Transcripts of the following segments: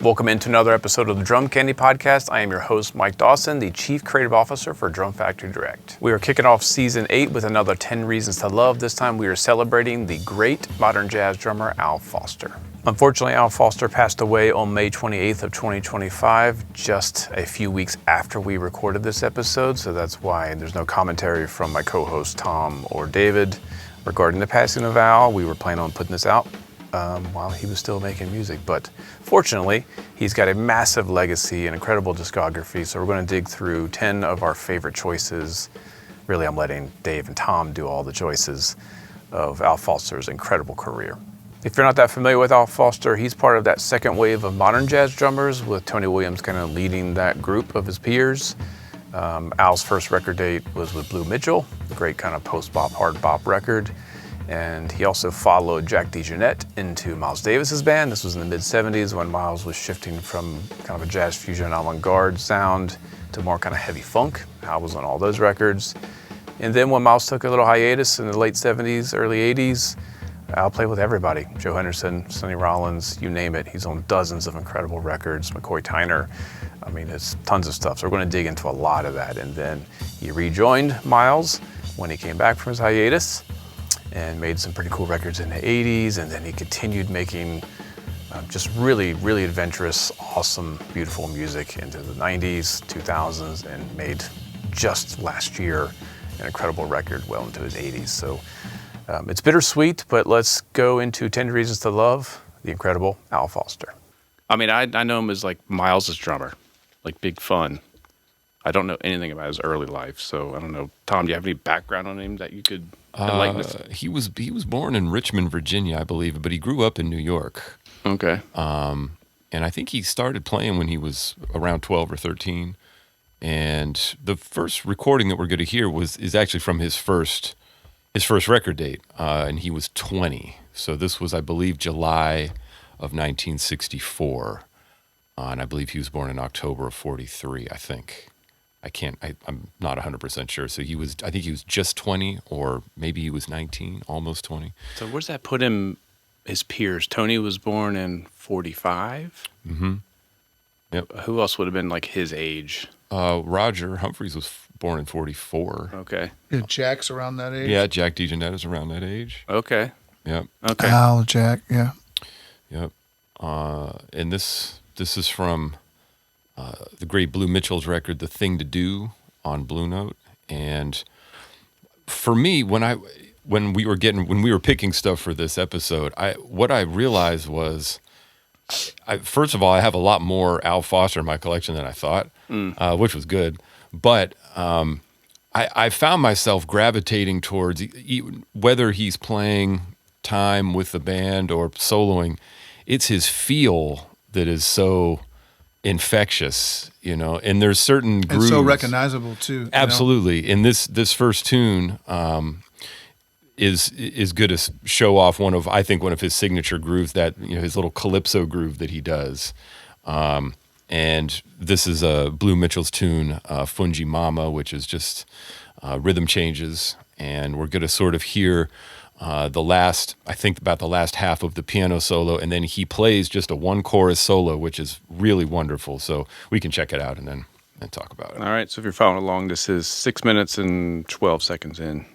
Welcome into another episode of the Drum Candy Podcast. I am your host, Mike Dawson, the Chief Creative Officer for Drum Factory Direct. We are kicking off Season 8 with another 10 Reasons to Love. This time we are celebrating the great modern jazz drummer, Al Foster. Unfortunately, Al Foster passed away on May 28th of 2025, just a few weeks after we recorded this episode, so that's why there's no commentary from my co-host Tom or David regarding the passing of Al. We were planning on putting this out while he was still making music, but fortunately he's got a massive legacy and incredible discography, so we're going to dig through 10 of our favorite choices. Really, I'm letting Dave and Tom do all the choices of Al Foster's incredible career. If you're not that familiar with Al Foster, he's part of that second wave of modern jazz drummers, with Tony Williams kind of leading that group of his peers. Al's first record date was with Blue Mitchell, a great kind of post-bop, hard bop record. And he also followed Jack DeJohnette into Miles Davis's band. This was in the mid-'70s when Miles was shifting from kind of a jazz fusion avant-garde sound to more kind of heavy funk. Al was on all those records. And then when Miles took a little hiatus in the late 70s, early 80s, Al played with everybody. Joe Henderson, Sonny Rollins, you name it. He's on dozens of incredible records. McCoy, Tyner. I mean, it's tons of stuff. So we're going to dig into a lot of that. And then he rejoined Miles when he came back from his hiatus and made some pretty cool records in the 80s, and then he continued making just really, really adventurous, awesome, beautiful music into the 90s, 2000s, and made just last year an incredible record well into his 80s. So it's bittersweet, but let's go into 10 Reasons to Love, the incredible Al Foster. I mean, I know him as like Miles' drummer, like Big Fun. I don't know anything about his early life, so I don't know. Tom, do you have any background on him that you could enlighten us? He was born in Richmond, Virginia, I believe, but he grew up in New York. Okay. And I think he started playing when he was around 12 or 13. And the first recording that we're going to hear is actually from his first record date, and he was 20. So this was, I believe, July of 1964, and I believe he was born in October of 43. I think. I'm not 100% sure. So I think he was just 20, or maybe he was 19, almost 20. So where's that put him, his peers? Tony was born in 45? Mm-hmm. Yep. Who else would have been like his age? Roger Humphreys was born in 44. Okay. Yeah, Jack's around that age. Yeah, Jack DeJohnette is around that age. Okay. Yep. Okay. Al, Jack, yeah. Yep. And this is from the great Blue Mitchell's record, "The Thing to Do" on Blue Note. And for me, when we were picking stuff for this episode, what I realized was, first of all, I have a lot more Al Foster in my collection than I thought, which was good. But I found myself gravitating towards, whether he's playing time with the band or soloing, it's his feel that is so infectious, and there's certain grooves. And so recognizable too. Absolutely. And this first tune is good to show off one of his signature grooves, that his little calypso groove that he does. And this is Blue Mitchell's tune, Fungi Mama, which is just rhythm changes, and we're going to sort of hear about the last half of the piano solo, and then he plays just a one chorus solo, which is really wonderful. So we can check it out and then talk about it. All right. So if you're following along, this is 6 minutes and 12 seconds in.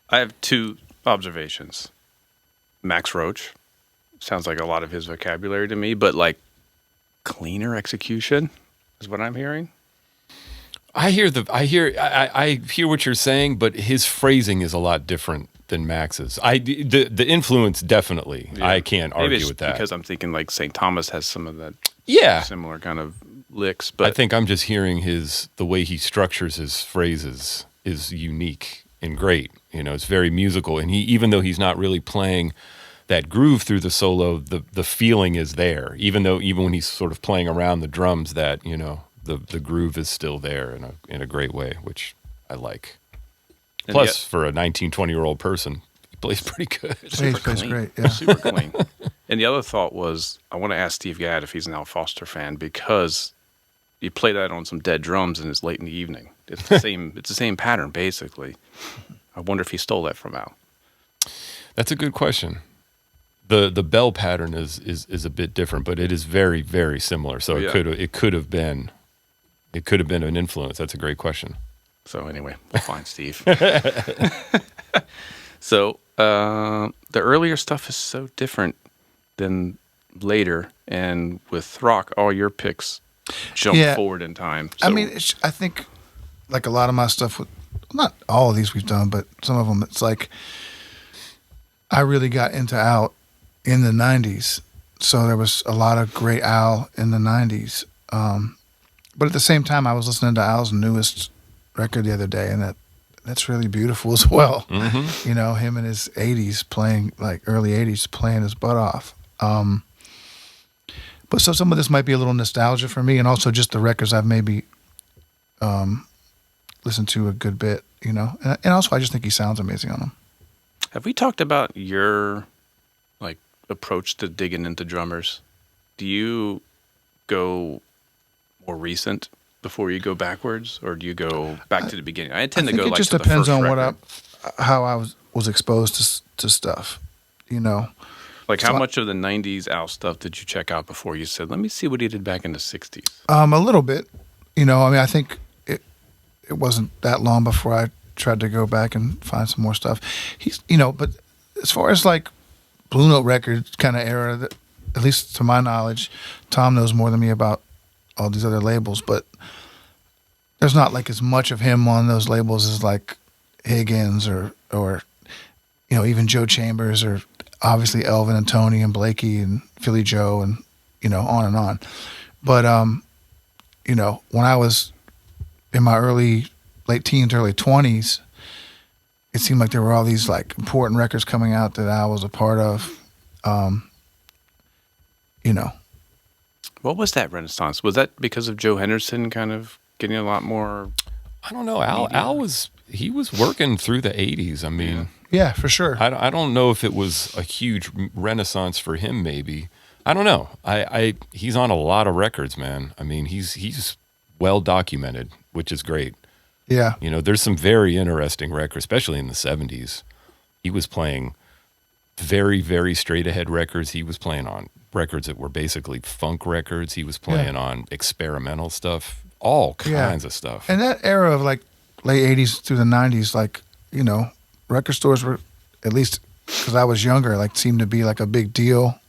I have two observations. Max Roach sounds like a lot of his vocabulary to me, but like cleaner execution is what I'm hearing. I hear what you're saying, but his phrasing is a lot different than Max's. The influence definitely. Yeah. I can't Maybe argue it's with that. because I'm thinking like St. Thomas has some of that similar kind of licks. But I think I'm just hearing the way he structures his phrases is unique and great. It's very musical, and even though he's not really playing that groove through the solo, the feeling is there. Even when he's sort of playing around the drums, that the groove is still there in a great way, which I like. And Plus, for a 19, 20-year-old person, he plays pretty good. He plays great, yeah. Super clean. And the other thought was, I want to ask Steve Gadd if he's an Al Foster fan, because you play that on some dead drums and it's late in the evening. It's the same. It's the same pattern, basically. I wonder if he stole that from Al. That's a good question. The bell pattern is a bit different, but it is very, very similar. So it could have been an influence. That's a great question. So anyway, we'll find Steve. So the earlier stuff is so different than later, and with Throck, all your picks jump forward in time. So, I mean, I think like a lot of my stuff, not all of these we've done, but some of them, it's like I really got into Al in the 90s. So there was a lot of great Al in the 90s. But at the same time, I was listening to Al's newest record the other day, and that's really beautiful as well. Mm-hmm. Him in his 80s playing, like early 80s, playing his butt off. But so some of this might be a little nostalgia for me, and also just the records I've maybe listened to a good bit, and also I just think he sounds amazing on them. have we talked about your approach to digging into drummers? Do you go more recent before you go backwards, or do you go back to the beginning? I tend to go it just to the depends first on record. how I was exposed to stuff, Like, how much of the 90s Al stuff did you check out before you said, let me see what he did back in the 60s? A little bit, I think it wasn't that long before I tried to go back and find some more stuff. But as far as like Blue Note records kind of era, that, at least to my knowledge, Tom knows more than me about all these other labels, but there's not like as much of him on those labels as like Higgins or even Joe Chambers, or obviously Elvin and Tony and Blakey and Philly Joe and on and on. But when I was in my late teens, early 20s, it seemed like there were all these like important records coming out that I was a part of. What was that renaissance? Was that because of Joe Henderson kind of getting a lot more? I don't know. Al was working through the 80s. I mean, yeah, for sure. I don't know if it was a huge renaissance for him. Maybe, I don't know. He's on a lot of records, man. I mean, he's well documented, which is great. Yeah. There's some very interesting records, especially in the 70s. He was playing very, very straight ahead records. He was playing on records that were basically funk records. He was playing on experimental stuff, all kinds of stuff. And that era of like late 80s through the 90s, like, record stores were, at least because I was younger, like seemed to be like a big deal.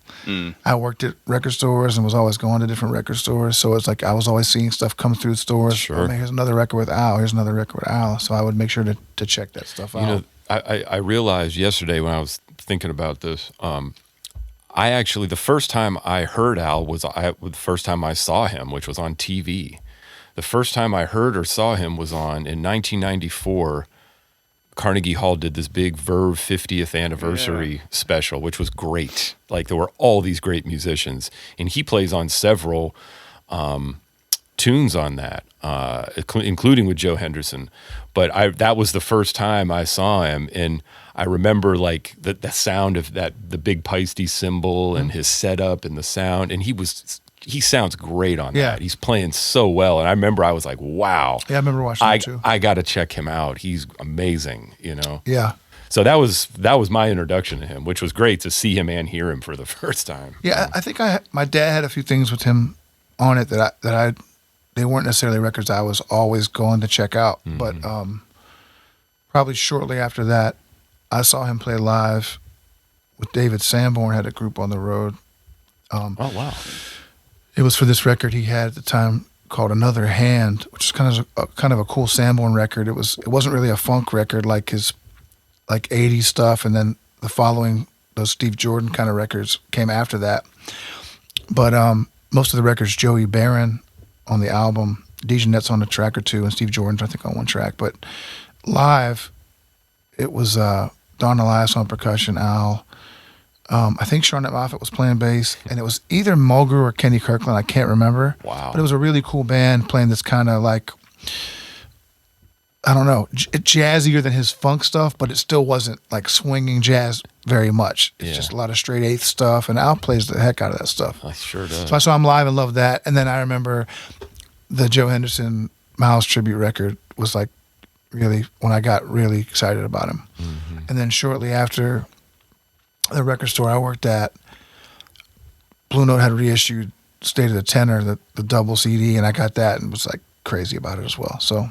I worked at record stores and was always going to different record stores. So it's like I was always seeing stuff come through stores. Sure. Oh, man, here's another record with Al. Here's another record with Al. So I would make sure to check that stuff out. I realized yesterday when I was thinking about this, the first time I heard Al was the first time I saw him, which was on TV. The first time I heard or saw him was in 1994. Carnegie Hall did this big Verve 50th anniversary special, which was great. Like, there were all these great musicians, and he plays on several tunes on that, including with Joe Henderson. But that was the first time I saw him, and I remember like the sound of the big Paiste cymbal and his setup and the sound, and he sounds great on that. He's playing so well, and I remember I was like, wow. Yeah, I remember watching that too. I got to check him out. He's amazing, Yeah. So that was my introduction to him, which was great to see him and hear him for the first time. Yeah, I think my dad had a few things with him on it that they weren't necessarily records I was always going to check out, but probably shortly after that, I saw him play live with David Sanborn, had a group on the road. Oh, wow. It was for this record he had at the time called Another Hand, which is kind of a cool Sanborn record. It wasn't really a funk record like his 80s stuff, and then the following those Steve Jordan kind of records came after that. But most of the records, Joey Barron on the album, DeJohnette's on a track or two, and Steve Jordan's I think on one track. But live, it was Don Elias on percussion, Al. I think Sharnette Moffett was playing bass, and it was either Mulgrew or Kenny Kirkland. I can't remember. Wow. But it was a really cool band playing this kind of like, I don't know, jazzier than his funk stuff, but it still wasn't like swinging jazz very much. It's just a lot of straight eighth stuff, and Al plays the heck out of that stuff. I sure does. So I saw him live and loved that. And then I remember the Joe Henderson Miles tribute record was like really when I got really excited about him. Mm-hmm. And then shortly after, the record store I worked at, Blue Note had reissued State of the Tenor, the double CD, and I got that and was like crazy about it as well. So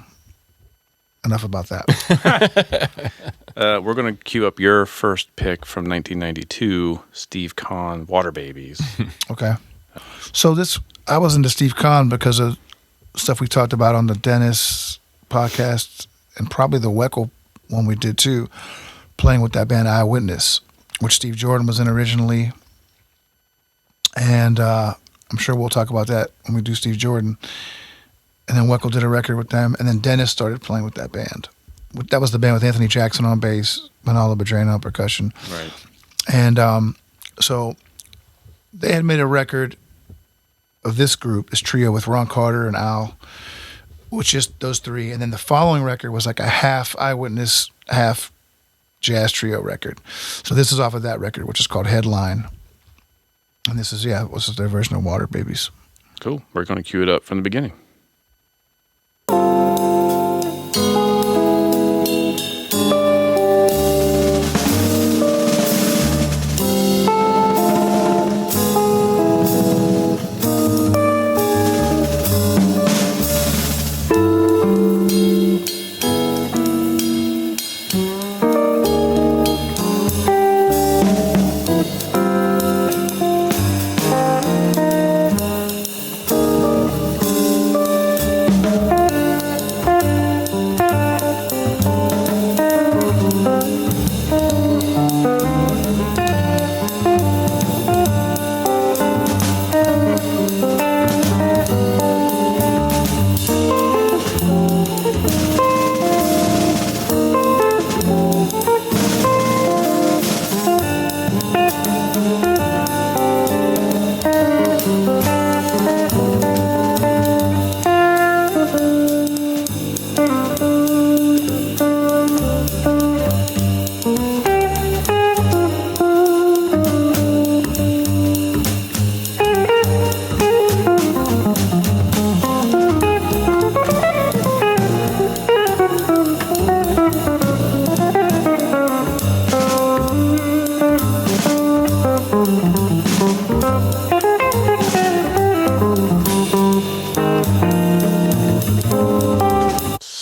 enough about that. We're going to cue up your first pick from 1992, Steve Kahn, Water Babies. Okay. So I was into Steve Kahn because of stuff we talked about on the Dennis podcast and probably the Weckl one we did too, playing with that band Eyewitness, which Steve Jordan was in originally. And I'm sure we'll talk about that when we do Steve Jordan. And then Weckl did a record with them. And then Dennis started playing with that band. That was the band with Anthony Jackson on bass, Manolo Badrena on percussion. Right. And so they had made a record of this group, this trio with Ron Carter and Al, which just those three. And then the following record was like a half Eyewitness, half jazz trio record. So this is off of that record, which is called Headline. And this is their version of Water Babies. Cool. We're going to cue it up from the beginning.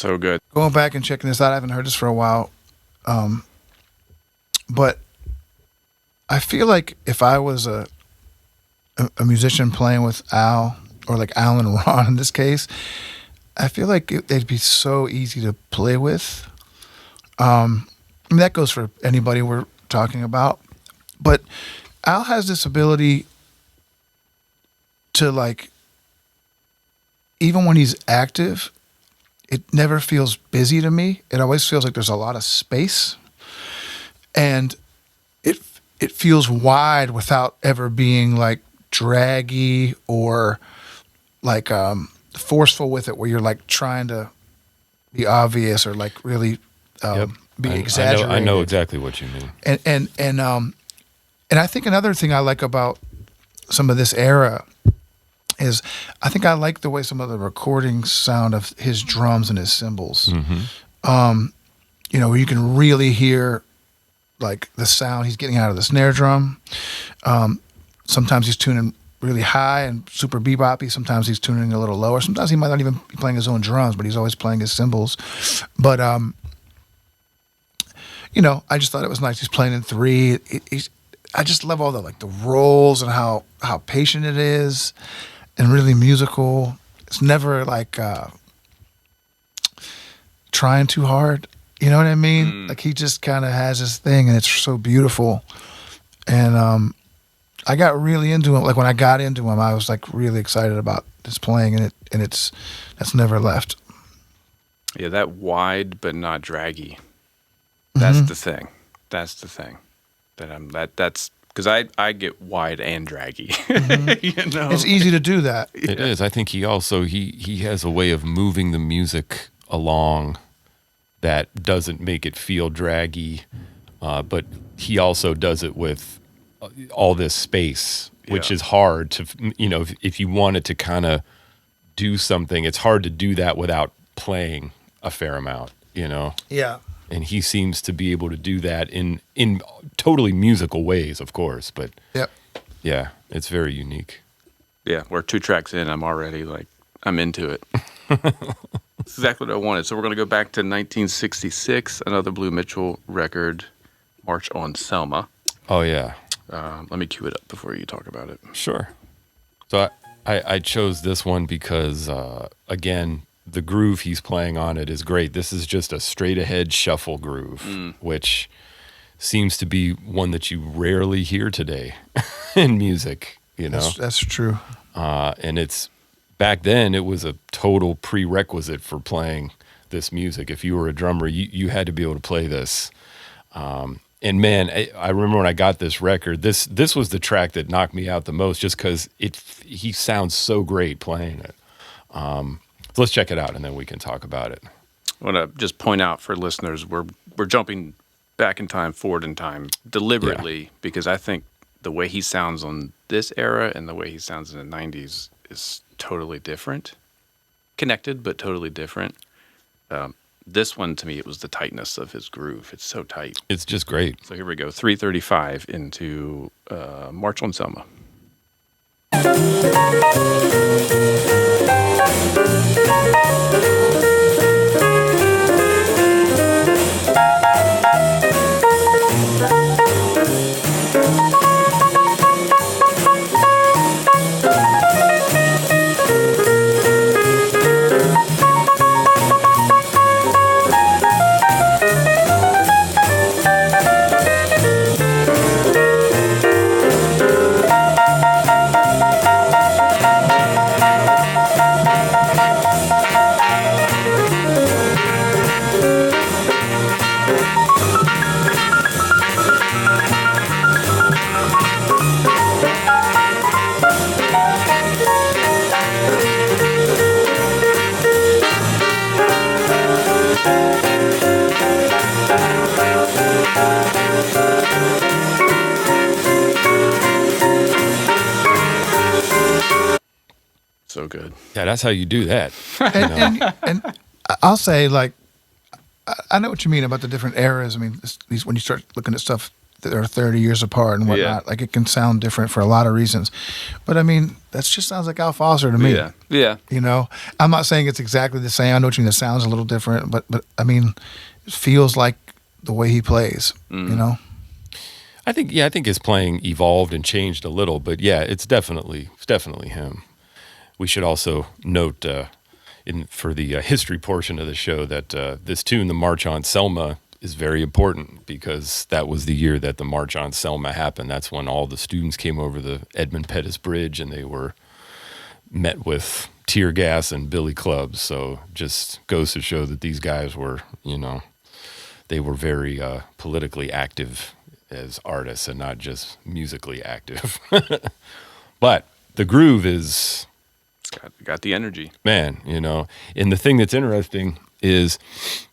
So good. Going back and checking this out, I haven't heard this for a while. But I feel like if I was a musician playing with Al, or like Al and Ron in this case, I feel like they'd be so easy to play with. I mean, that goes for anybody we're talking about. But Al has this ability to, like, even when he's active, it never feels busy to me. It always feels like there's a lot of space. And it feels wide without ever being, like, draggy or, like, forceful with it, where you're, like, trying to be obvious or, like, really be exaggerated. I know exactly what you mean. And I think another thing I like about some of this era is I think I like the way some of the recordings sound of his drums and his cymbals. Mm-hmm. You know, you can really hear, like, the sound he's getting out of the snare drum. Sometimes he's tuning really high and super beboppy. Sometimes he's tuning a little lower. Sometimes he might not even be playing his own drums, but he's always playing his cymbals. But, you know, I just thought it was nice. He's playing in three. I just love all the, like, the rolls and how patient it is and really musical. it's never like trying too hard. You know what I mean? Like he just kind of has this thing, and it's so beautiful. And I got really into him. Like when I got into him, I was like really excited about his playing, and that's never left. Yeah, that wide but not draggy. That's the thing. That's the thing. That's because I get wide and draggy. You know, it's easy to do that. It is. I think he also he has a way of moving the music along that doesn't make it feel draggy, but he also does it with all this space, which is hard to, you know, if you wanted to kind of do something, it's hard to do that without playing a fair amount, you know? Yeah. And he seems to be able to do that in totally musical ways, of course, but yeah, it's very unique. Yeah, we're 2 tracks in, I'm already like, I'm into it. That's exactly what I wanted. So we're going to go back to 1966, another Blue Mitchell record, March on Selma. Oh, yeah. Let me cue it up before you talk about it. Sure. So I chose this one because, again, the groove he's playing on it is great. This is just a straight ahead shuffle groove, which seems to be one that you rarely hear today in music, you know? That's true. And it's, back then it was a total prerequisite for playing this music. If you were a drummer, you had to be able to play this. And man, I remember when I got this record, this was the track that knocked me out the most, just because he sounds so great playing it. So let's check it out, and then we can talk about it. I want to just point out for listeners, we're jumping back in time, forward in time, deliberately, because I think the way he sounds on this era and the way he sounds in the 90s is totally different. Connected, but totally different. This one, to me, it was the tightness of his groove. It's so tight. It's just great. So here we go, 3:35 into March on Selma. So good. Yeah, that's how you do that. And I'll say, like, I know what you mean about the different eras. I mean, these when you start looking at stuff that are 30 years apart and whatnot, like it can sound different for a lot of reasons. But I mean, that just sounds like Al Foster to me. Yeah. You know, I'm not saying it's exactly the same. I know what you mean. It sounds a little different, but I mean, it feels like the way he plays. You know. I think his playing evolved and changed a little, but yeah, it's definitely him. We should also note for the history portion of the show that this tune, the March on Selma, is very important because that was the year that the March on Selma happened. That's when all the students came over the Edmund Pettus Bridge and they were met with tear gas and billy clubs. So just goes to show that these guys were, you know, they were very politically active as artists and not just musically active. But the groove is... Got the energy. Man, you know, and the thing that's interesting is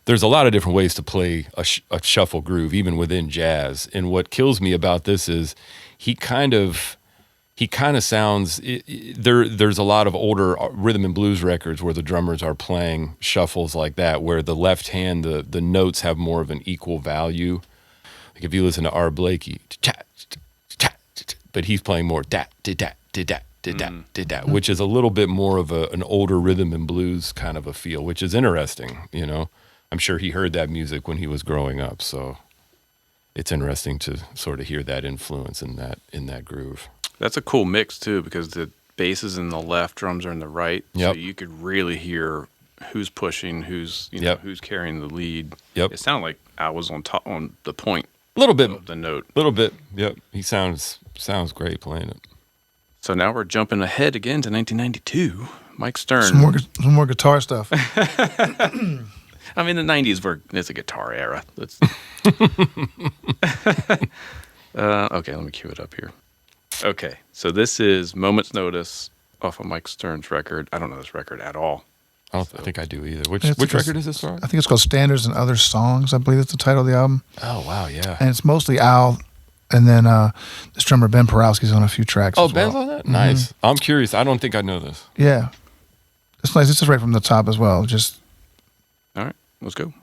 there's a lot of different ways to play a shuffle groove, even within jazz. And what kills me about this is he kind of sounds, there's a lot of older rhythm and blues records where the drummers are playing shuffles like that, where the left hand, the notes have more of an equal value. Like if you listen to Art Blakey, but he's playing more which is a little bit more of an older rhythm and blues kind of a feel, which is interesting, you know. I'm sure he heard that music when he was growing up, so it's interesting to sort of hear that influence in that groove. That's a cool mix too, because bass is in the left, drums are in the right. Yep. So you could really hear who's pushing, who's who's carrying the lead. Yep. It sounded like I was on the point A little bit. of the note. Little bit. Yep. He sounds great playing it. So now we're jumping ahead again to 1992. Mike Stern. Some more guitar stuff. I mean, the 90s it's a guitar era. Okay, let me cue it up here. Okay, so this is Moment's Notice off of Mike Stern's record. I don't know this record at all. I don't think I do either. Which It's record is this from? I think it's called Standards and Other Songs. I believe it's the title of the album. Oh, wow, yeah. And it's mostly Al, and then this drummer Ben Porowski's on a few tracks. Oh, as well. Ben's on that? Nice. I'm curious. I don't think I know this. Yeah, it's nice. This is right from the top as well. Just All right, let's go.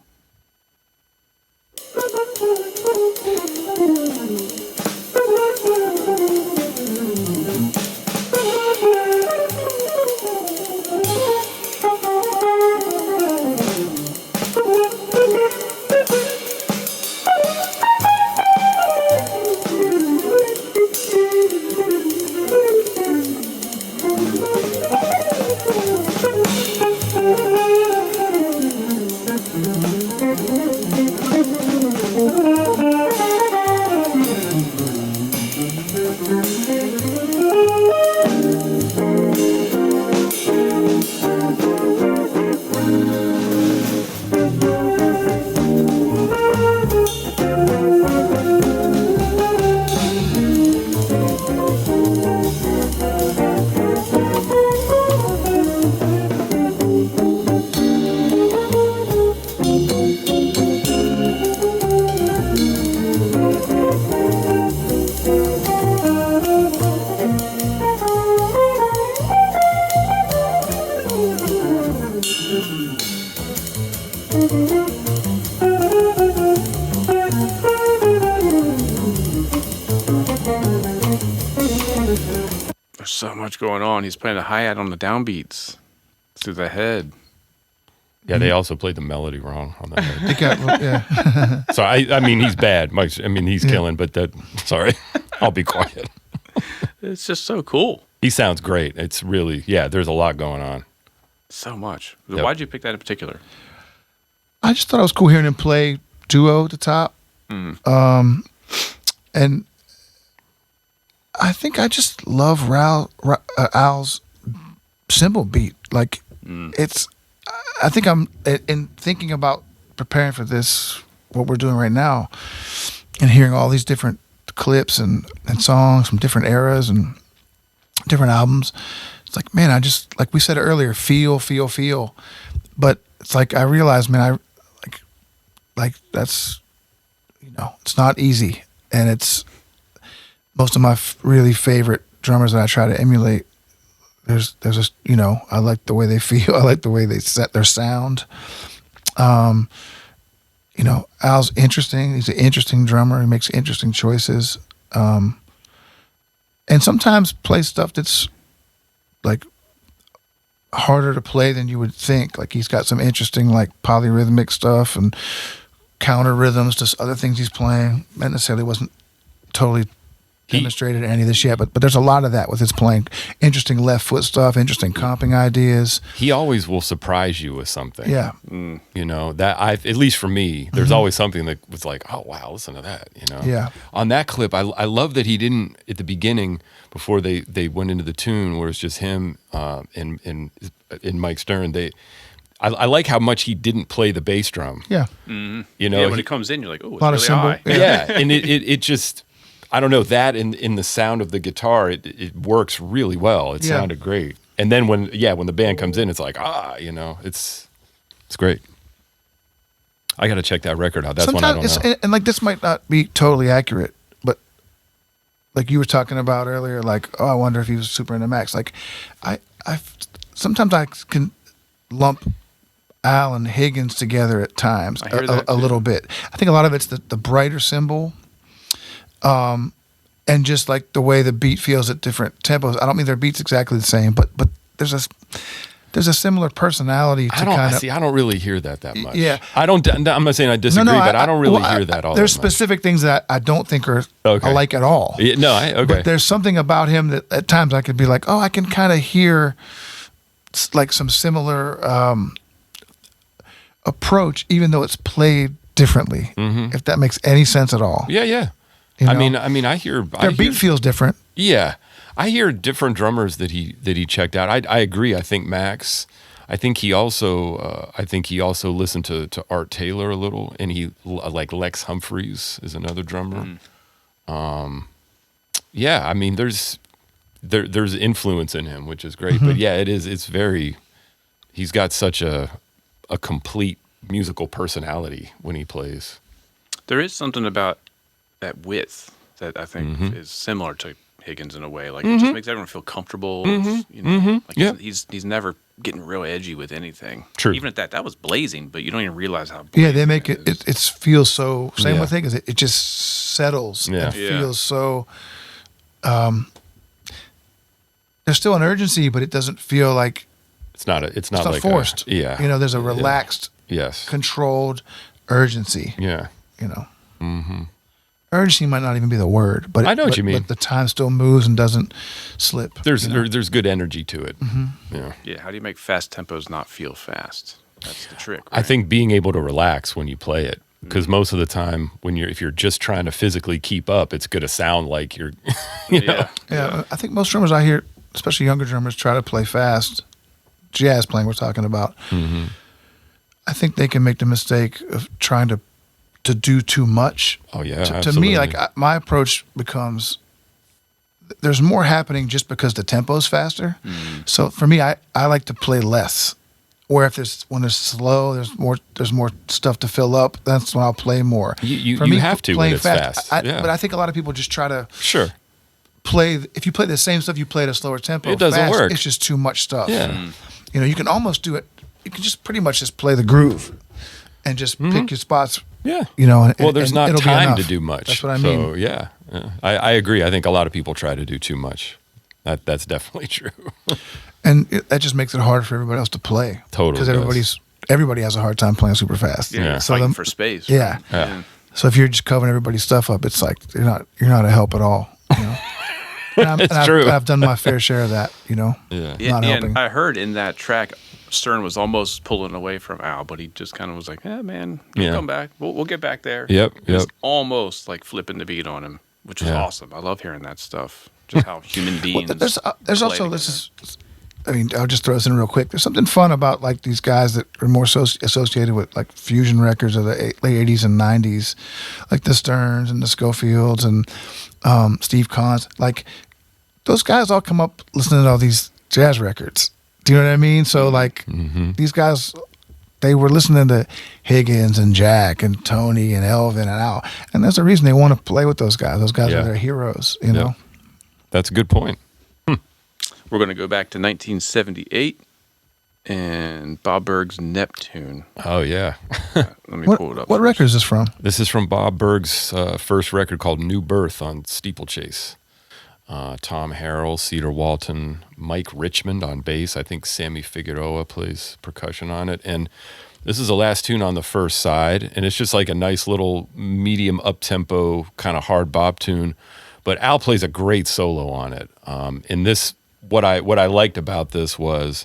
There's so much going on. He's playing a hi-hat on the downbeats through the head. Yeah, they also played the melody wrong on that. they got yeah. So I mean, he's bad. Mike's. I mean, he's killing. But sorry, I'll be quiet. It's just so cool. He sounds great. It's really There's a lot going on. So much. Yep. Why'd you pick that in particular? I just thought it was cool hearing him play duo at the top. And I think I just love Al's cymbal beat. Like I think I'm in thinking about preparing for this, what we're doing right now, and hearing all these different clips and songs from different eras and different albums. It's like, man, I just, like we said earlier, feel. But it's like I realized, man, I like that's, it's not easy, and it's most of my really favorite drummers that I try to emulate. There's a, I like the way they feel. I like the way they set their sound. Al's interesting. He's an interesting drummer. He makes interesting choices. And sometimes plays stuff that's like harder to play than you would think. Like he's got some interesting like polyrhythmic stuff and counter rhythms to other things he's playing. That necessarily wasn't totally demonstrated any of this yet, but there's a lot of that with his playing. Interesting left foot stuff, interesting comping ideas. He always will surprise you with something. Yeah. That at least for me, there's always something that was like, oh wow, listen to that. Yeah. On that clip, I love that he didn't at the beginning before they went into the tune where it's just him and Mike Stern. I like how much he didn't play the bass drum. Yeah. When he it comes in, you're like, oh, it's lot really of cymbal. high. Yeah, and it just, I don't know, that in the sound of the guitar, it works really well. It sounded great. And then when the band comes in, it's like, it's great. I got to check that record out. That's Sometimes one I don't know. And like this might not be totally accurate, but like you were talking about earlier, like, oh, I wonder if he was super into Max. Like I sometimes I can lump Al and Higgins together at times a little bit. I think a lot of it's the brighter cymbal, and just like the way the beat feels at different tempos. I don't mean their beats exactly the same, but there's there's a similar personality to kind of. I don't really hear that much. Yeah. I'm not saying I disagree, but I don't really hear that all There's that much. specific things that I don't think are Okay. alike at all. Yeah, no, okay. But there's something about him that at times I could be like, oh, I can kind of hear like some similar approach, even though it's played differently. If that makes any sense at all. Yeah, yeah. You know? I mean, I hear Their beat feels different. Yeah, I hear different drummers that he checked out. I agree. I think Max. I think he also listened to Art Taylor a little, and he like Lex Humphreys is another drummer. Yeah, I mean, there's influence in him, which is great. But yeah, it's very. He's got such a complete musical personality when he plays. There is something about that width that I think is similar to Higgins in a way. Like it just makes everyone feel comfortable. You know, like he's never getting real edgy with anything. True. Even at that was blazing, but you don't even realize how. Yeah, they blazing make it. is. It feels so. Same Yeah. with Higgins. It just settles. Yeah. It Yeah. feels so. There's still an urgency, but it doesn't feel like It's not it's like not forced. Yeah. You know, there's a relaxed, Yes. controlled urgency. Yeah. You know. Urgency might not even be the word, but I know what you mean. But the time still moves and doesn't slip. There's good energy to it. Yeah. Yeah. How do you make fast tempos not feel fast? That's the trick. I Right? think being able to relax when you play it, because most of the time if you're just trying to physically keep up, it's going to sound like you're, you know. Yeah, I think most drummers I hear, especially younger drummers, try to play fast. Jazz playing, we're talking about. I think they can make the mistake of trying to do too much. Oh yeah. To me, like my approach becomes there's more happening just because the tempo's faster. So for me, I like to play less. Or if when it's slow, there's more stuff to fill up. That's when I'll play more. You For me, have to when playing it's fast. Yeah. But I think a lot of people just try to Sure. play. If you play the same stuff you play at a slower tempo, It doesn't fast, work. It's just too much stuff. Yeah. You know, you can almost do it. You can just pretty much just play the groove, and just pick your spots. Yeah. You know, and, Well, there's and not it'll be time to enough. do much. That's what I mean. So yeah. I agree. I think a lot of people try to do too much. That's definitely true. And that just makes it harder for everybody else to play. Totally Because everybody has a hard time playing super fast. Yeah. Yeah. So fighting for space. Yeah. Right? Yeah. So if you're just covering everybody's stuff up, it's like you're not a help at all. You know? It's true. I've done my fair share of that. You know. Yeah. Yeah, Not and helping. I heard in that track, Stern was almost pulling away from Al, but he just kind of was like, "Yeah, man, we'll Yeah. come back. We'll get back there." Yep, It was yep. almost like flipping the beat on him, which was Yeah. awesome. I love hearing that stuff. Just how human Well, beings. there's play also this together. is. I mean, I'll just throw this in real quick. There's something fun about like these guys that are more associated with like fusion records of the late '80s and '90s, like the Sterns and the Schofields and Steve Kahns. Like those guys all come up listening to all these jazz records. Do you know what I mean? So like these guys, they were listening to Higgins and Jack and Tony and Elvin and Al, and there's a reason they want to play with those guys. Those guys Yeah. are their heroes. You know. That's a good point. We're going to go back to 1978 and Bob Berg's Neptune. Oh yeah. Let me pull it up. What first. record is this from? This is from Bob Berg's first record called New Birth on Steeplechase. Tom Harrell, Cedar Walton, Mike Richmond on bass. I think Sammy Figueroa plays percussion on it. And this is the last tune on the first side. And it's just like a nice little medium up-tempo kind of hard bop tune. But Al plays a great solo on it. In this, what I liked about this was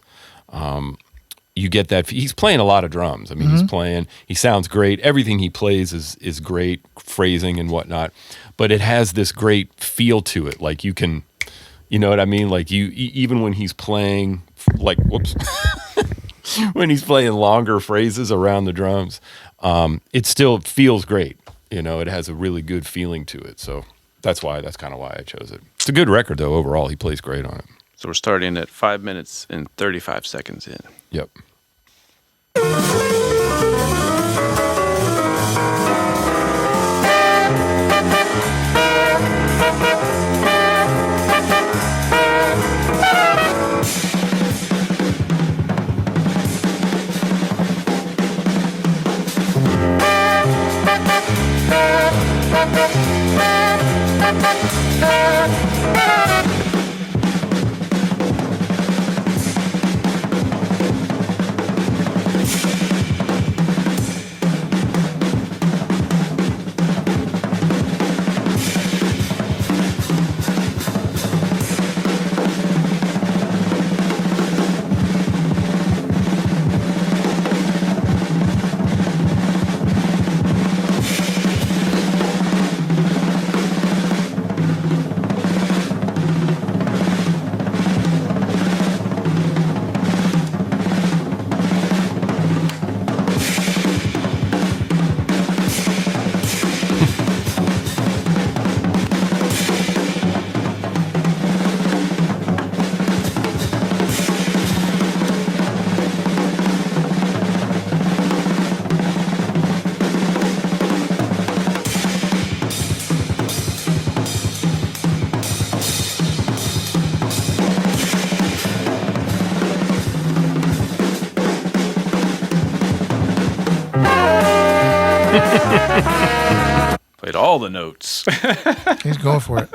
you get that he's playing a lot of drums. I mean, he sounds great. Everything he plays is great, phrasing and whatnot. But it has this great feel to it. Like you can, you know what I mean? Like even when he's playing, like, whoops, when he's playing longer phrases around the drums, it still feels great. You know, it has a really good feeling to it. So that's kind of why I chose it. It's a good record though. Overall, he plays great on it. So we're starting at 5 minutes and 35 seconds in. Yep. all the notes. He's going for it.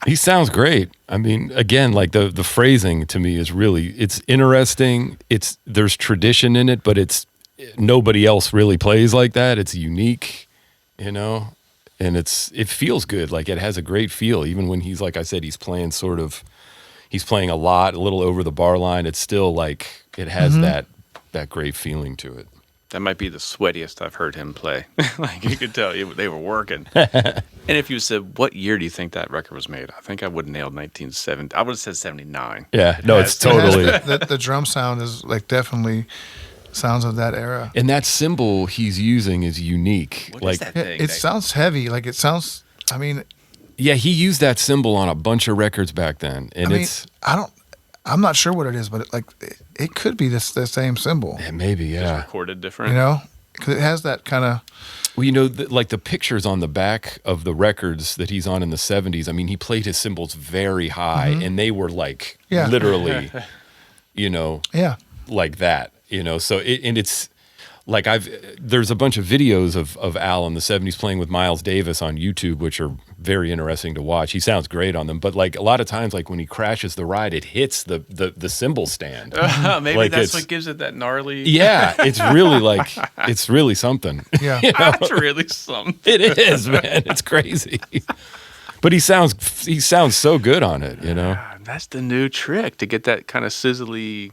He sounds great. I mean, again, like the phrasing to me is really, it's interesting. There's tradition in it, but nobody else really plays like that. It's unique, and it feels good. Like it has a great feel. Even when he's, like I said, he's playing a lot, a little over the bar line. It's still like, it has that great feeling to it. That might be the sweatiest I've heard him play. Like you could tell they were working. And if you said, what year do you think that record was made? I think I would have nailed 1970. I would have said 79. Yeah, no, it's totally. The drum sound is like definitely sounds of that era. And that cymbal he's using is unique. What like is that thing? It sounds heavy. Like it sounds, I mean. Yeah, he used that cymbal on a bunch of records back then. And I'm not sure what it is, but it could be the same symbol. Yeah, maybe, Just yeah. recorded different. Because it has that kind of. Well, like the pictures on the back of the records that he's on in the 70s, I mean, he played his cymbals very high, and they were like literally, like that, So it's like there's a bunch of videos of Al in the 70s playing with Miles Davis on YouTube, which are very interesting to watch. He sounds great on them, but like a lot of times, like when he crashes the ride, it hits the cymbal stand. Maybe like that's what gives it that gnarly. Yeah, it's really something. Yeah, That's really something. It is, man. It's crazy. But he sounds so good on it, That's the new trick to get that kind of sizzly you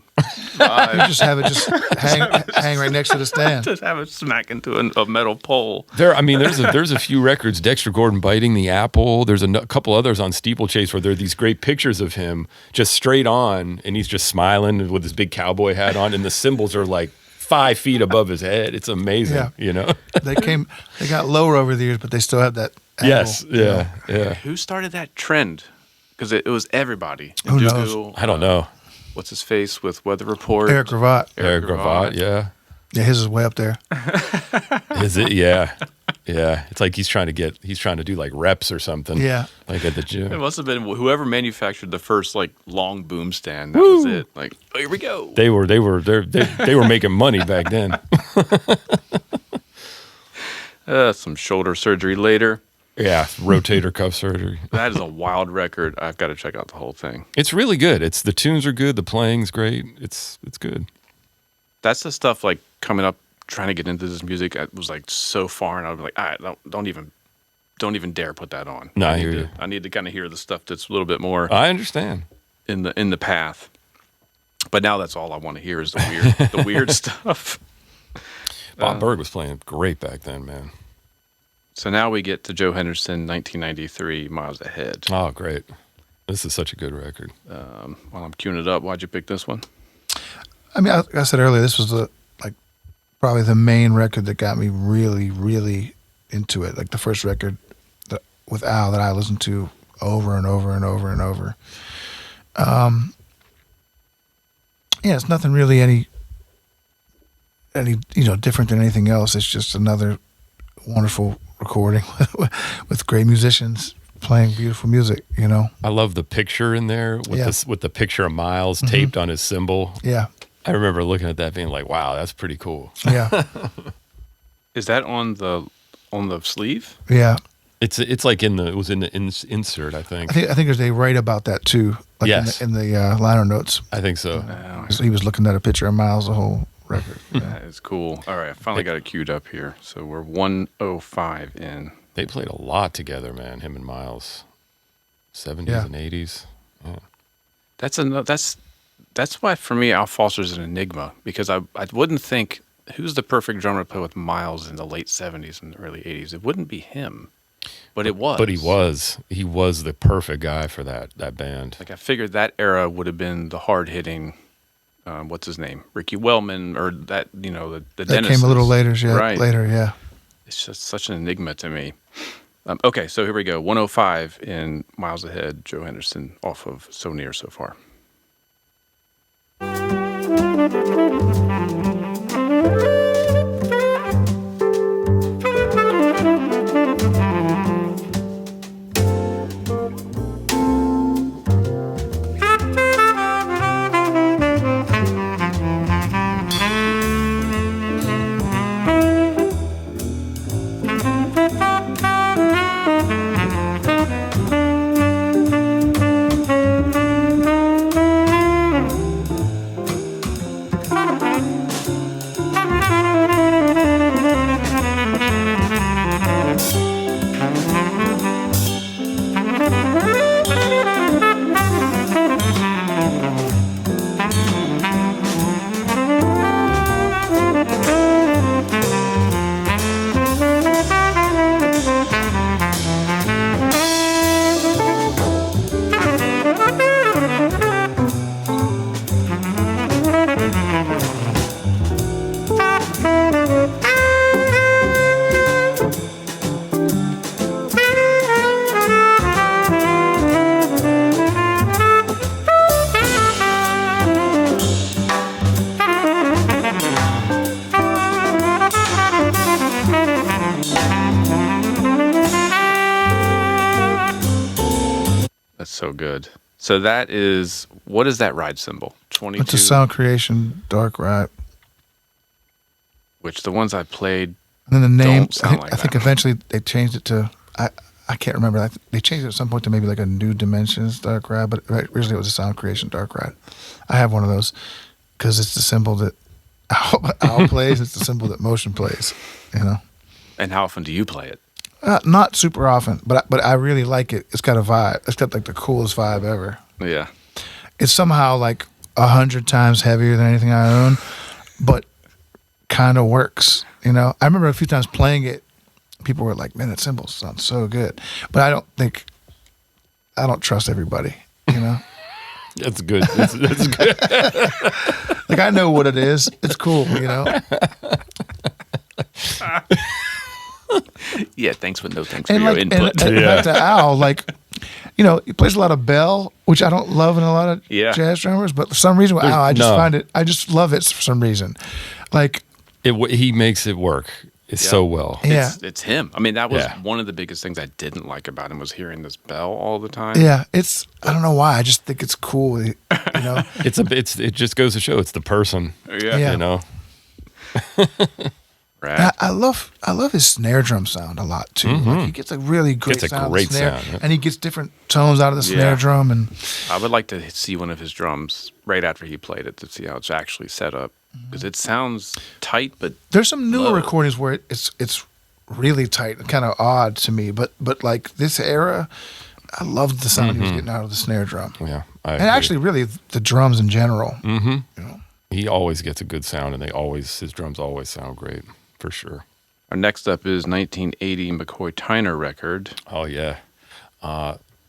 vibe. just have it hang right next to the stand. Just have it smack into a metal pole. There's a few records. Dexter Gordon biting the apple. There's a couple others on Steeplechase where there are these great pictures of him just straight on, and he's just smiling with his big cowboy hat on, and the cymbals are like 5 feet above his head. It's amazing, They got lower over the years, but they still have that angle, Yes, yeah. Who started that trend? Because it was everybody. Who knows? I don't know. What's his face with Weather Report? Eric Gravatt. Eric Gravatt, yeah. Yeah, his is way up there. Is it? Yeah. Yeah. It's like he's trying to do like reps or something. Yeah. Like at the It gym. must have been whoever manufactured the first like long boom stand. That was it. Like, oh, here we go. They were making money back then. Some shoulder surgery later. Yeah, rotator cuff surgery. That is a wild record. I've got to check out the whole thing. It's really good. The tunes are good. The playing's great. It's good. That's the stuff like coming up, trying to get into this music. I was like so far, and I was like, all right, don't even dare put that on. No, I hear you. I need to kind of hear the stuff that's a little bit more I understand. in the path. But now that's all I want to hear is the weird stuff. Bob Berg was playing great back then, man. So now we get to Joe Henderson, 1993, Miles Ahead. Oh, great. This is such a good record. While I'm queuing it up, why'd you pick this one? I mean, like I said earlier, this was probably the main record that got me really, really into it. Like the first record with Al that I listened to over and over and over and over. It's nothing really any different than anything else. It's just another wonderful recording with great musicians playing beautiful music. I love the picture in there with the picture of Miles taped on his cymbal. Yeah. I remember looking at that being like, wow, that's pretty cool. Yeah. Is that on the sleeve? Yeah. It's like it was in the insert, I think. I think they write about that too. Like Yes. in the liner notes. I think so. So he was looking at a picture of Miles the whole record. Yeah. That is cool. All right, I finally got it queued up here. So we're 105 in. They played a lot together, man, him and Miles. 70s Yeah. and 80s. Yeah. That's why for me Al Foster's an enigma, because I wouldn't think who's the perfect drummer to play with Miles in the late 70s and the early 80s. It wouldn't be him. But it was. But he was the perfect guy for that band. Like I figured that era would have been the hard-hitting what's his name? Ricky Wellman, or that, the That Dennis. came a little later, Right. yeah. It's just such an enigma to me. Okay, so here we go. 105 in Miles Ahead, Joe Henderson off of So Near So Far. That's so good. So what is that ride cymbal? 22? It's a Sound Creation Dark Ride. Which the ones I played, And then the name, don't sound like I think that. eventually they changed it to, I can't remember. They changed it at some point to maybe like a New Dimensions Dark Ride, but originally it was a Sound Creation Dark Ride. I have one of those because it's the symbol that Owl plays. It's the symbol that Motion plays, you know. And how often do you play it? Not super often, but I really like it. It's got a vibe. It's got like the coolest vibe ever. Yeah. It's somehow like 100 times heavier than anything I own, but kind of works. You know, I remember a few times playing it. People were like, "Man, that cymbal sounds so good," but I don't trust everybody. You know, That's good. That's good. like I know what it is. It's cool. You know, Yeah, thanks, but no thanks and for your like input. and back to Al, like. You know, he plays a lot of bell, which I don't love in a lot of jazz drummers, but for some reason with Al, I just love it for some reason. Like He makes it work so well. Yeah. It's him. I mean, that was Yeah. one of the biggest things I didn't like about him was hearing this bell all the time. Yeah, I don't know why. I just think it's cool. You know, It just goes to show it's the person. Yeah. You know. Right. I love his snare drum sound a lot too. Like he gets a really great Gets a sound. great of the snare, sound, yeah. and he gets different tones out of the snare drum. And I would like to see one of his drums right after he played it to see how it's actually set up because it sounds tight, but there's some newer low. recordings where it's really tight and kind of odd to me. But like this era, I loved the sound he was getting out of the snare drum. Yeah. And actually, really, the drums in general. Mm-hmm. You know. He always gets a good sound, and his drums always sound great, for sure. Our next up is 1980 McCoy Tyner record. Oh, yeah.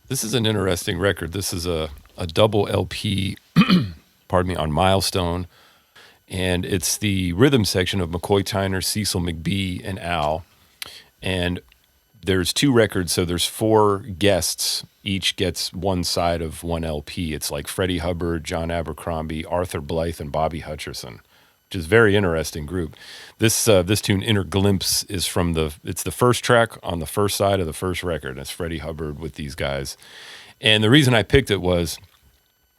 This is an interesting record. This is a double LP, pardon me, on Milestone. And it's the rhythm section of McCoy Tyner, Cecil McBee, and Al. And there's 2 records, so there's 4 guests. Each gets one side of one LP. It's like Freddie Hubbard, John Abercrombie, Arthur Blythe, and Bobby Hutcherson, which is a very interesting group. This tune, Inner Glimpse, is it's the first track on the first side of the first record. It's Freddie Hubbard with these guys. And the reason I picked it was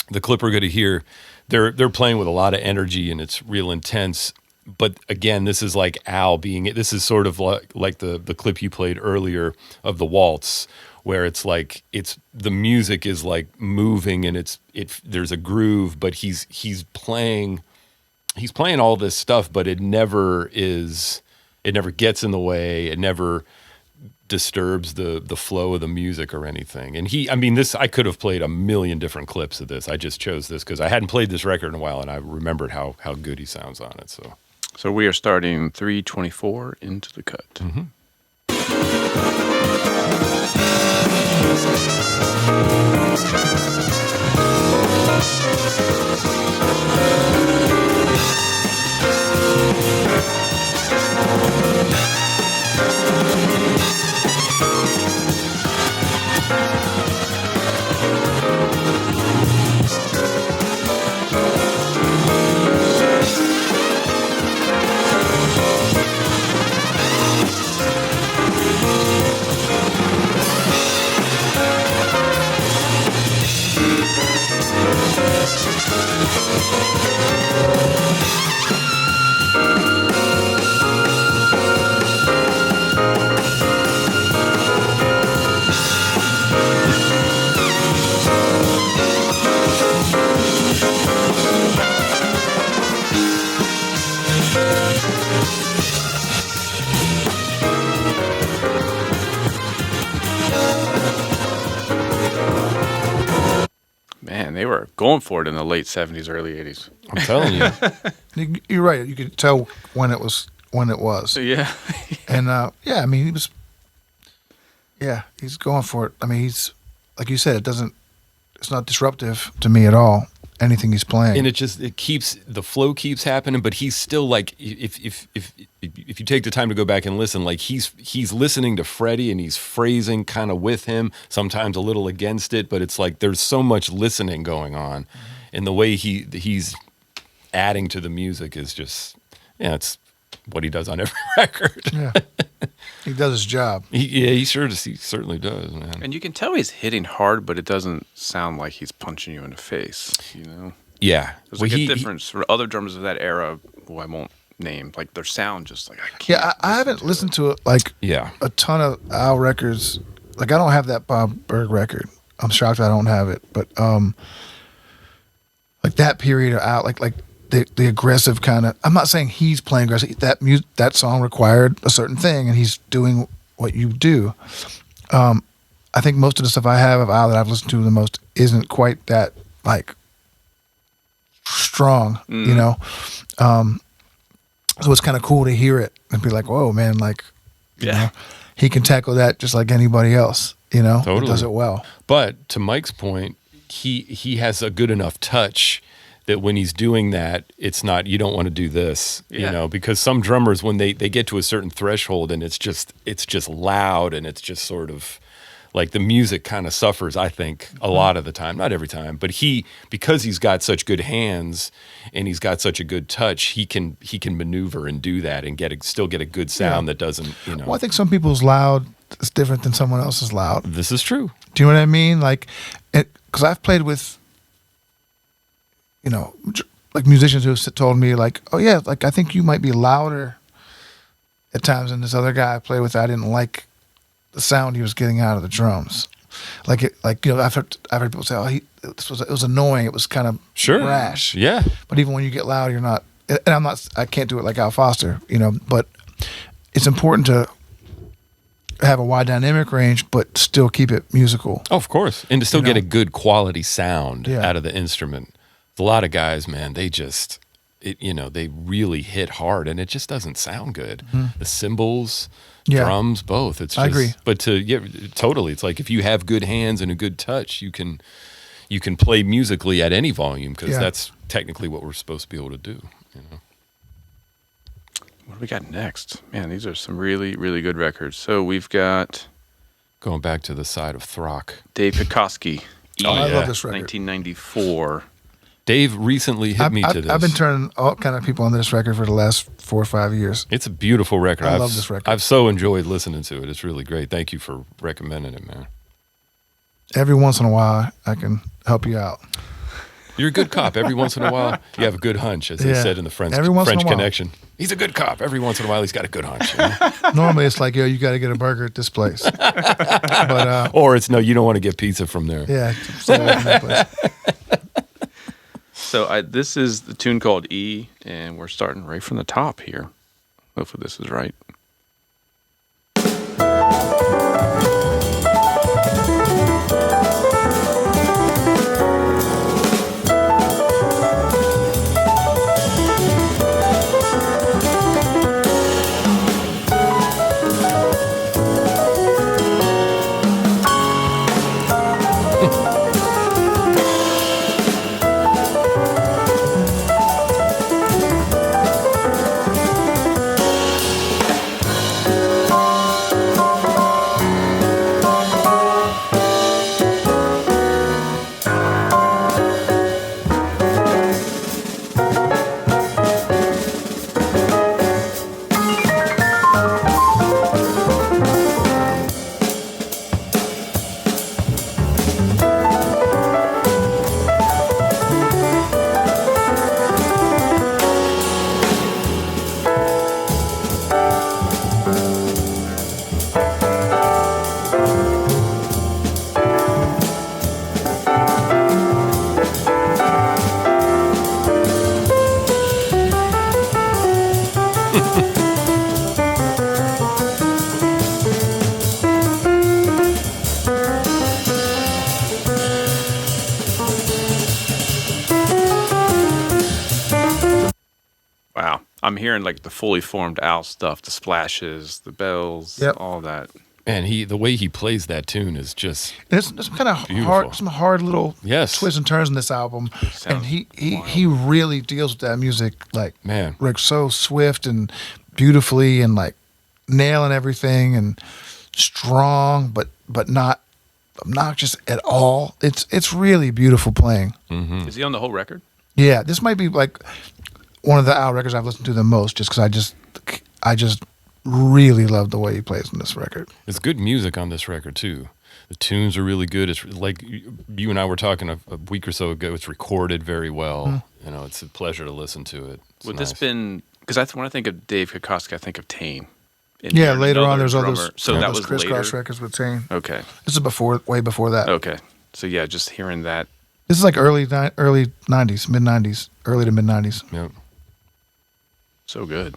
the clip we're going to hear, they're playing with a lot of energy and it's real intense. But again, this is like Al this is sort of like the clip you played earlier of the waltz, where it's like the music is like moving and there's a groove, but he's playing all this stuff, but it never gets in the way. It never disturbs the flow of the music or anything. And I could have played a million different clips of this. I just chose this because I hadn't played this record in a while and I remembered how good he sounds on it. So we are starting 324 into the cut. Mm-hmm. Man, they were going for it in the late 70s, early 80s. I'm telling you. You're right. You could tell when it was. Yeah. And I mean, he's going for it. I mean, he's like you said, it's not disruptive to me at all. Anything he's playing, And the flow keeps happening, but he's still like, if you take the time to go back and listen, like he's listening to Freddie and he's phrasing kind of with him, sometimes a little against it, but it's like there's so much listening going on, and the way he's adding to the music is just, it's what he does on every record. yeah. He does his job. He certainly does, man. And you can tell he's hitting hard, but it doesn't sound like he's punching you in the face, you know? Yeah. There's like a difference for other drummers of that era, who I won't name. Like, their sound just like, I can't. Yeah, I haven't listened to it, like, a ton of Al records. Like, I don't have that Bob Berg record. I'm shocked I don't have it. But, like, that period of Al, like the aggressive kind of, I'm not saying he's playing aggressive. That song required a certain thing, and he's doing what you do. I think most of the stuff I have of Al that I've listened to the most isn't quite that, like, strong, you know? So it's kind of cool to hear it and be like, whoa, man, like, you know, he can tackle that just like anybody else, you know? Totally. He does it well. But to Mike's point, he has a good enough touch that when he's doing that, it's not, you don't want to do this, you know, because some drummers, when they get to a certain threshold and it's just loud and it's just sort of like the music kind of suffers, I think, a lot of the time, not every time, but because he's got such good hands and he's got such a good touch, he can maneuver and do that and still get a good sound that doesn't, you know. Well, I think some people's loud is different than someone else's loud. This is true. Do you know what I mean? Like, because I've played with, you know, like musicians who told me, like, oh yeah, like I think you might be louder at times than this other guy I played with. I didn't like the sound he was getting out of the drums. Like you know, I've heard people say, oh, it was annoying. It was kind of brash. Yeah. But even when you get loud, you're not. And I can't do it like Al Foster, you know. But it's important to have a wide dynamic range, but still keep it musical. Oh, of course, and to still get a good quality sound out of the instrument. A lot of guys, man, they just, they really hit hard, and it just doesn't sound good. Mm-hmm. The cymbals, drums, both. It's just, I agree. But totally, it's like if you have good hands and a good touch, you can play musically at any volume because that's technically what we're supposed to be able to do. You know. What do we got next? Man, these are some really, really good records. So we've got going back to the side of Throck, Dave Kikoski. I love this record. 1994. Dave recently hit me to this. I've been turning all kind of people on this record for the last 4 or 5 years. It's a beautiful record. I love this record. I've so enjoyed listening to it. It's really great. Thank you for recommending it, man. Every once in a while, I can help you out. You're a good cop. Every once in a while, you have a good hunch, as they said in the French Connection. He's a good cop. Every once in a while, he's got a good hunch. You know? Normally, it's like, yo, you got to get a burger at this place. But, or it's, no, you don't want to get pizza from there. Yeah, stay away from that place. So this is the tune called E, and we're starting right from the top here. Hopefully this is right. I'm hearing like the fully formed Al stuff, the splashes, the bells, all that. Man, the way he plays that tune is just there's some kind of hard little twists and turns in this album, and he really deals with that music like so swift and beautifully and like nailing everything and strong, but not obnoxious at all. It's really beautiful playing. Mm-hmm. Is he on the whole record? Yeah, this might be like one of the Al records I've listened to the most, just because I just really love the way he plays on this record. It's good music on this record too. The tunes are really good. It's like you and I were talking a week or so ago. It's recorded very well. You know, it's a pleasure to listen to it. It's Would nice. this been because when I think of Dave Kikoski, I think of Tame. Yeah, later on there's drummer. others. So that was Crisscross later. records with Tane. Okay. This is way before that. Okay. So yeah, just hearing that. This is like early 90s, mid 90s, early to mid 90s. Yep. So good.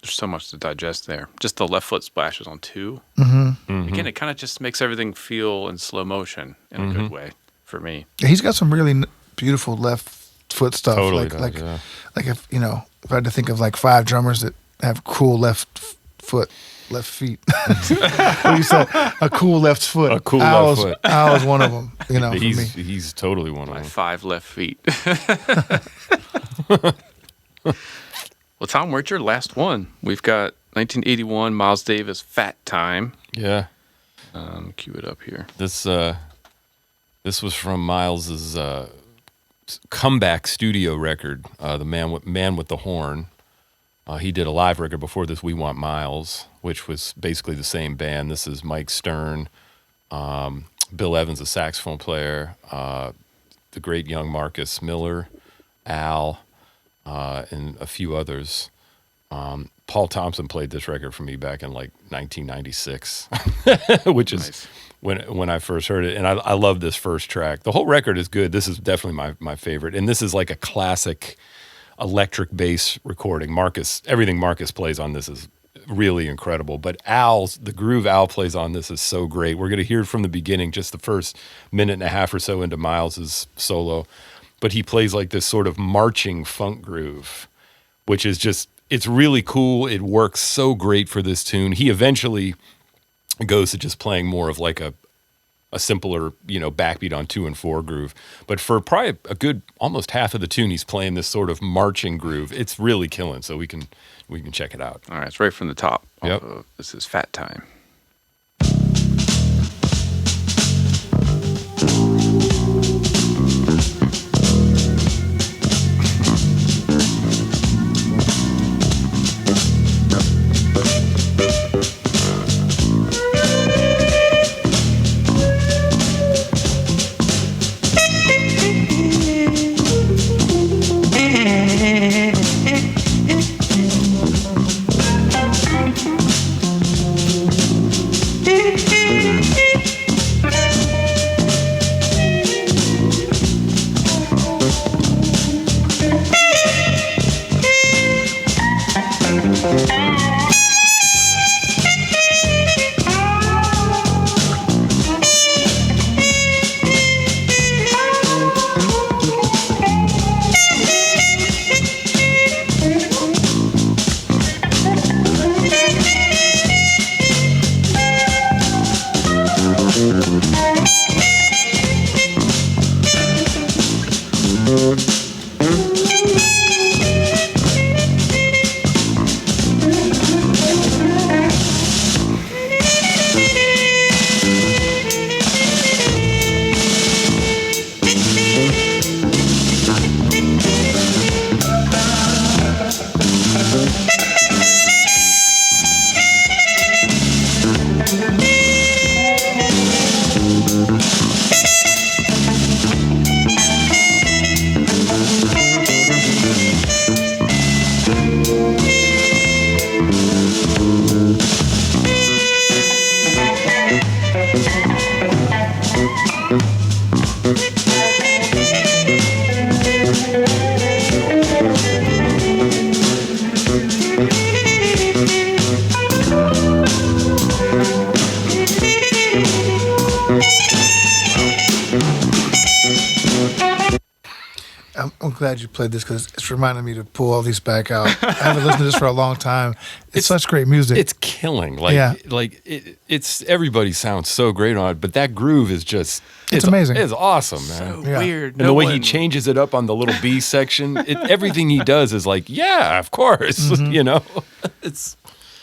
There's so much to digest there. Just the left foot splashes on 2. Again, it kind of just makes everything feel in slow motion in a good way for me. Yeah, he's got some really beautiful left foot stuff. Totally like does, like if I had to think of like 5 drummers that have cool left feet. What you said? A cool left foot. A cool left foot. Al was one of them. You know, for me. He's totally one of My them. 5 left feet. Well, Tom, we're at your last one. We've got 1981 Miles Davis Fat Time. Yeah. Cue it up here. This was from Miles's comeback studio record, the Man with the Horn. He did a live record before this, We Want Miles, which was basically the same band. This is Mike Stern, Bill Evans, a saxophone player, the great young Marcus Miller, Al, and a few others. Paul Thompson played this record for me back in like 1996, which is Nice. when I first heard it. And I love this first track. The whole record is good. This is definitely my favorite. And this is like a classic electric bass recording. Everything Marcus plays on this is really incredible. But the groove Al plays on this is so great. We're going to hear it from the beginning, just the first minute and a half or so into Miles's solo. But he plays like this sort of marching funk groove, which is just, it's really cool. It works so great for this tune. He eventually goes to just playing more of like a simpler, backbeat on 2 and 4 groove. But for probably a good almost half of the tune, he's playing this sort of marching groove. It's really killing. So we can check it out. All right, it's right from the top. Yep. This is Fat Time. I'm glad you played this because it's reminding me to pull all these back out. I haven't listened to this for a long time. It's such great music. It's killing. It's everybody sounds so great on it, but that groove is just It's amazing. It's awesome, man. So weird. And the way he changes it up on the little B section, everything he does is like, yeah, of course, It's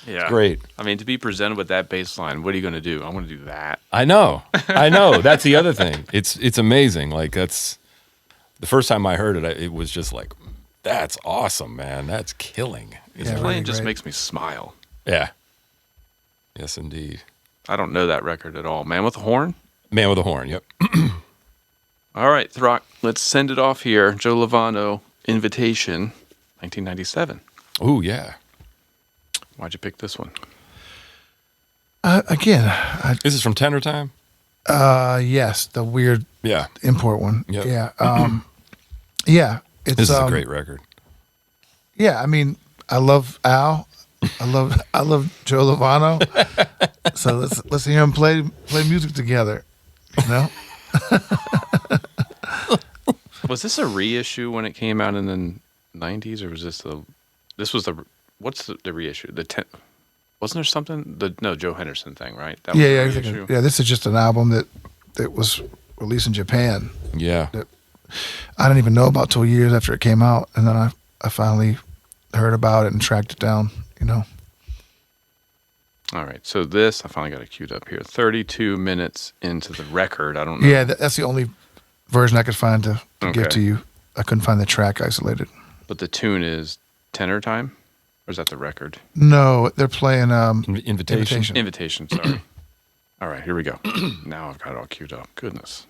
Yeah. great. I mean, to be presented with that bass line, what are you going to do? I'm going to do that. I know. That's the other thing. It's amazing. Like that's the first time I heard it, it was just like, that's awesome, man. That's killing. His Yeah, playing really just great. makes me smile. Yeah. Yes, indeed. I don't know that record at all. Man with a Horn? Man with a Horn, yep. All right, Throck, let's send it off here. Joe Lovano, Invitation, 1997. Oh, yeah. Why'd you pick this one? Again, This is from Tenor Time? yes, the weird Yeah. import one. Yep. Yeah. Yeah. It's, This is a great record. Yeah, I mean, I love Al. I love Joe Lovano. So let's hear them play music together. You know? Was this a reissue when it came out in the 90s, or was what's the reissue? Wasn't there something? No, Joe Henderson thing, right? That was Yeah, a yeah, reissue? yeah. This is just an album that was released in Japan. Yeah. I didn't even know about till years after it came out, and then I finally heard about it and tracked it down. You know. All right, so this, I finally got it queued up here. 32 minutes into the record. I don't know. Yeah, that's the only version I could find to give Okay. to you. I couldn't find the track isolated. But the tune is Tenor Time? Or is that the record? No, they're playing Invitation. Invitation, sorry. All right, here we go. Now I've got it all queued up. Goodness.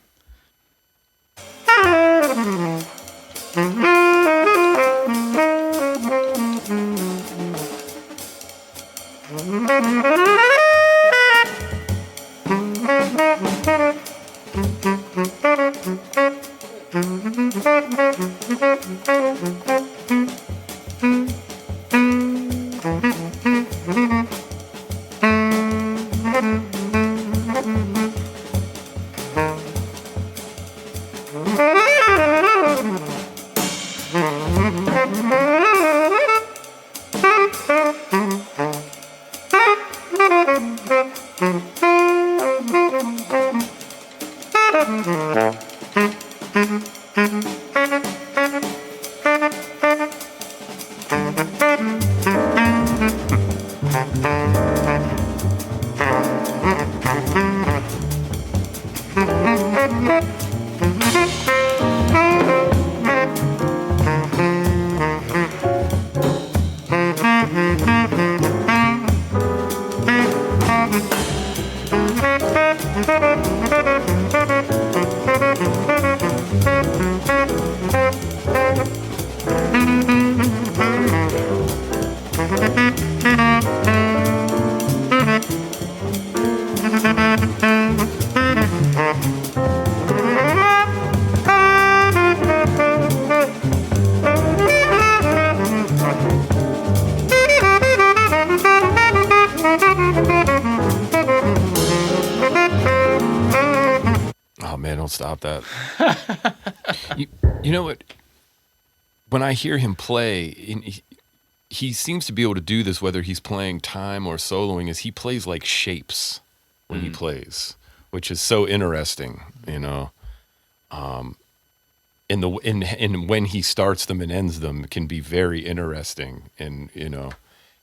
Oh, man, don't stop that. You know what? When I hear him play, he seems to be able to do this whether he's playing time or soloing, is he plays like shapes when he plays, which is so interesting, you know. And when he starts them and ends them can be very interesting. And, you know,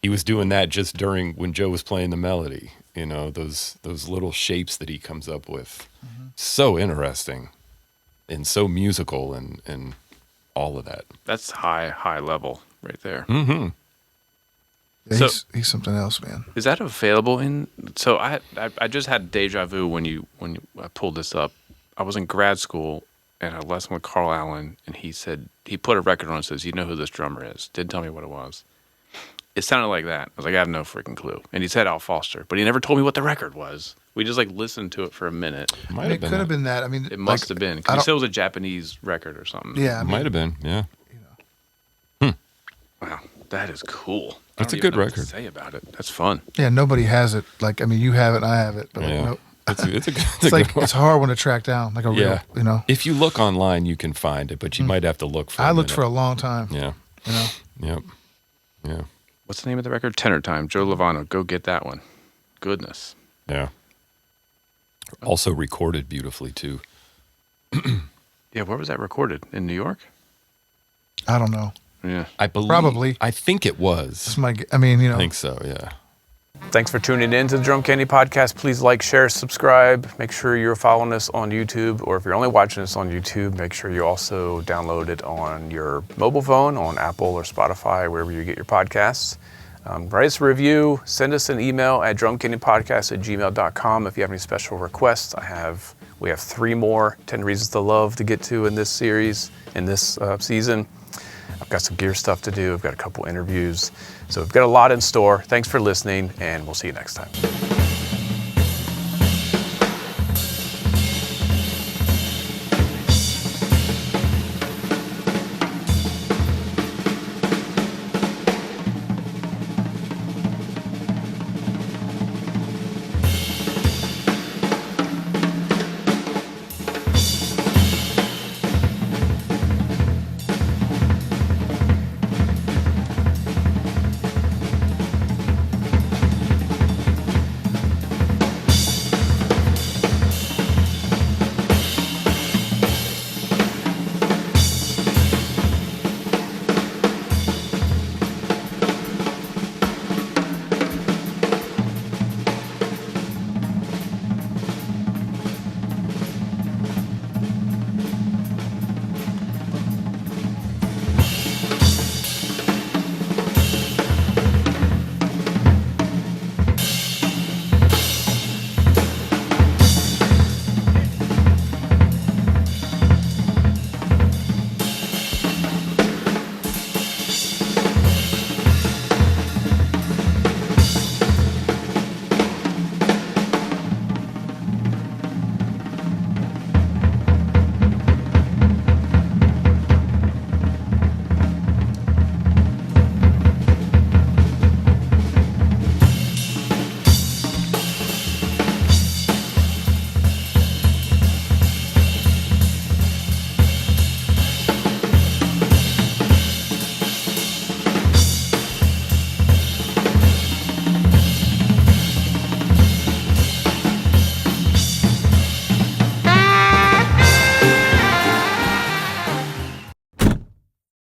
he was doing that just during when Joe was playing the melody, you know, those little shapes that he comes up with. Mm-hmm. So interesting and so musical and all of that. That's high level right there. Mm-hmm. Yeah, So- he's something else, man. Is that available in? So I just had deja vu when I pulled this up. I was in grad school and I had a lesson with Carl Allen, and he said he put a record on and says, "You know who this drummer is?" Didn't tell me what it was. It sounded like that. I was like, I have no freaking clue. And he said Al Foster, but he never told me what the record was. We just like listened to it for a minute. Might It could have been that. I mean, It must have been I because he don't- said it was a Japanese record or something. Yeah, I mean, Might have been, yeah. Wow, that is cool. That's I a don't good even know what to record. say about it. That's fun. yeah. Nobody has it. Like, I mean, you have it, and I have it, but like, Yeah. no, It's a good, it's like it's a hard one to track down. Like a real, Yeah. you know. If you look online, you can find it, but you might have to look for I a looked for a minute. long time. Yeah. You know. Yep. Yeah. What's the name of the record? Tenor Time. Joe Lovano. Go get that one. Goodness. Yeah. Also recorded beautifully too. Yeah, where was that recorded? In New York? I don't know. Yeah. I believe. Probably. I think it This was. might. I mean, you know. I think so. Yeah. Thanks for tuning in to the Drum Candy Podcast. Please like, share, subscribe. Make sure you're following us on YouTube, or if you're only watching us on YouTube, make sure you also download it on your mobile phone, on Apple or Spotify, wherever you get your podcasts. Write us a review. Send us an email at drumcandypodcast@gmail.com if you have any special requests. We have 3 more 10 Reasons to Love to get to in this series, in this season. I've got some gear stuff to do. I've got a couple interviews. So we've got a lot in store. Thanks for listening, and we'll see you next time.